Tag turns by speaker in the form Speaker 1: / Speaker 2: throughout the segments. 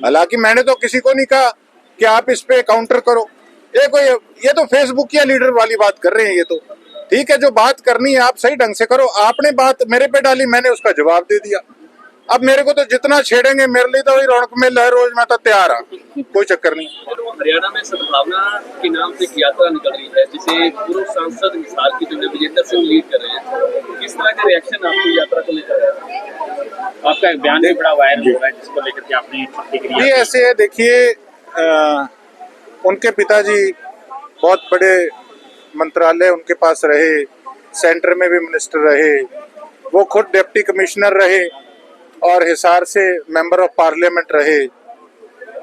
Speaker 1: हालांकि मैंने तो किसी को नहीं कहा कि आप इस पे काउंटर करो। ये तो फेसबुक या लीडर वाली बात कर रहे हैं। ये तो ठीक है, जो बात करनी है आप सही ढंग से करो। आपने बात मेरे पे डाली, मैंने उसका जवाब दे दिया। अब मेरे को तो जितना छेड़ेंगे, मेरे लिए तो वही रौनक मेल है रोज, मैं तो तैयार हूँ, कोई चक्कर नहीं।
Speaker 2: हरियाणा में सद्भावना के नाम से एक यात्रा निकल रही है, जिसे पूर्व सांसद हिसार की जो विजेंद्र सिंह लीड कर रहे हैं, किस तरह का रिएक्शन आपकी यात्रा को लेकर है? आपका एक बयान भी बड़ा वायरल हो रहा है जिसको लेकर के आपने प्रतिक्रिया।
Speaker 1: ये ऐसे है, देखिए उनके पिताजी बहुत बड़े मंत्रालय उनके पास रहे, सेंटर में भी मिनिस्टर रहे, वो खुद डिप्टी कमिश्नर रहे और हिसार से मेंबर ऑफ पार्लियामेंट रहे।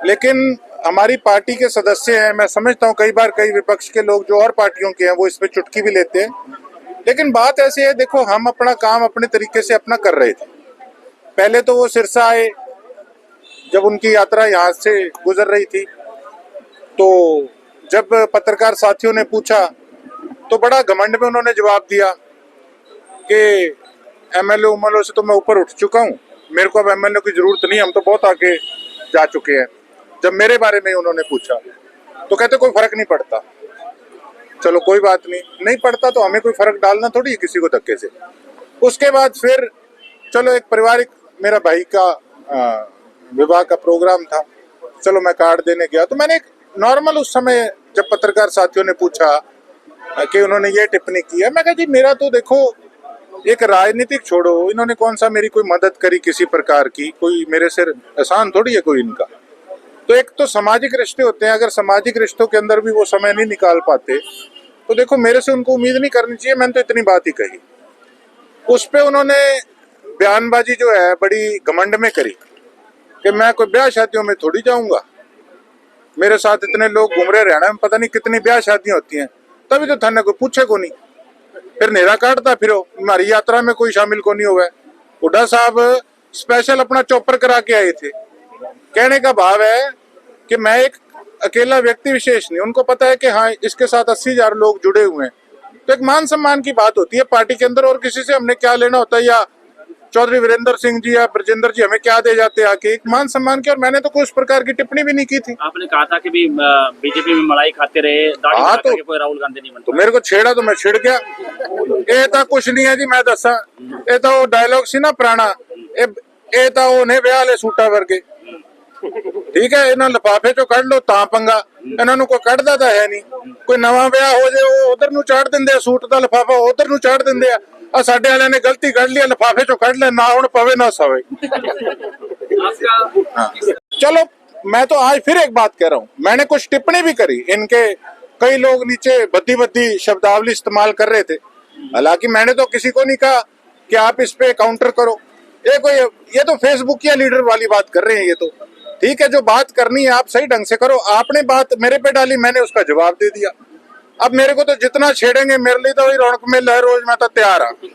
Speaker 1: लेकिन हमारी पार्टी के सदस्य हैं, मैं समझता हूँ कई बार कई विपक्ष के लोग जो और पार्टियों के हैं वो इस पे चुटकी भी लेते हैं। लेकिन बात ऐसी है, देखो हम अपना काम अपने तरीके से अपना कर रहे थे। पहले तो वो सिरसा आए, जब उनकी यात्रा यहाँ से गुजर रही थी, तो जब पत्रकार साथियों ने पूछा तो बड़ा घमंड में उन्होंने जवाब दिया कि एमएलए उमएलए से तो मैं ऊपर उठ चुका हूँ, मेरे को अब एमएलए की जरूरत नहीं, हम तो बहुत आगे जा चुके हैं। जब मेरे बारे में उन्होंने पूछा तो कहते कोई फर्क नहीं पड़ता। चलो कोई बात नहीं पड़ता तो हमें कोई फर्क डालना थोड़ी है किसी को धक्के से। उसके बाद फिर चलो एक पारिवारिक, मेरा भाई का विवाह का प्रोग्राम था, चलो मैं कार्ड देने गया तो मैंने एक नॉर्मल, उस समय जब पत्रकार साथियों ने पूछा कि उन्होंने ये टिप्पणी की है, मैं कहा जी मेरा तो देखो एक राजनीतिक छोड़ो, इन्होंने कौन सा मेरी कोई मदद करी किसी प्रकार की, कोई मेरे से एहसान थोड़ी है कोई इनका। तो एक तो सामाजिक रिश्ते होते हैं, अगर सामाजिक रिश्तों के अंदर भी वो समय नहीं निकाल पाते तो देखो मेरे से उनको उम्मीद नहीं करनी चाहिए। मैंने तो इतनी बात ही कही। उस पे उन्होंने बयानबाजी जो है बड़ी घमंड में करी कि मैं कोई ब्याह शादियों में थोड़ी जाऊंगा, मेरे साथ इतने लोग घूम रहे, हरियाणा में पता नहीं कितनी ब्याह शादियां होती हैं, तभी तो थाने को पूछे को नहीं, फिर नेरा काटता फिर हमारी यात्रा में कोई शामिल को नहीं हुआ है। हुड्डा साहब स्पेशल अपना चॉपर करा के आए थे। कहने का भाव है कि मैं एक अकेला व्यक्ति विशेष नहीं, उनको पता है कि हाँ इसके साथ 80,000 लोग जुड़े हुए हैं। तो एक मान सम्मान की बात होती है पार्टी के अंदर, और किसी से हमने क्या लेना होता है, या चौधरी वीरेंद्र सिंह जी या ब्रजेंद्र जी हमें क्या दे जाते आके, एक मान सम्मान की। और मैंने तो कोई उस प्रकार की टिप्पणी भी नहीं की थी।
Speaker 2: आपने कहा था कि भी बीजेपी में मलाई खाते रहे,
Speaker 1: हाँ तो
Speaker 2: कोई राहुल गांधी नहीं बनता।
Speaker 1: तो मेरे को छेड़ा तो मैं छिड़ गया। ये तो कुछ नहीं है जी, मैं दसा ये तो वो डायलॉग सी ना पुराना, ये तो वो ने ब्याह ले सूटा वर्गे, ठीक है, इन्होंने लिफाफे चो कढ़ लो ता पंगा, इन्होंने कोई कढ़दा तो है नहीं। कोई नवा ब्याह हो जाए वो उधर नू चाड़ देंदे, सूट दा लिफाफा उधर नू चाड़ देंदे आ साडे वाले ने गलती कर लिया, लिफाफे चो कढ़ ले, ना हुण पवे ना सवे। हाँ। चलो मैं तो आज फिर एक बात कह रहा हूँ, मैंने कुछ टिप्पणी भी करी, इनके कई लोग नीचे भद्दी भद्दी शब्दावली इस्तेमाल कर रहे थे। हालांकि मैंने तो किसी को नहीं कहा कि आप इस पे काउंटर करो। ये तो फेसबुक या लीडर वाली बात कर रहे हैं। ये तो ठीक है, जो बात करनी है आप सही ढंग से करो। आपने बात मेरे पे डाली, मैंने उसका जवाब दे दिया। अब मेरे को तो जितना छेड़ेंगे, मेरे लिए तो वही रौनक मेल है रोज, मैं तो तैयार हूँ।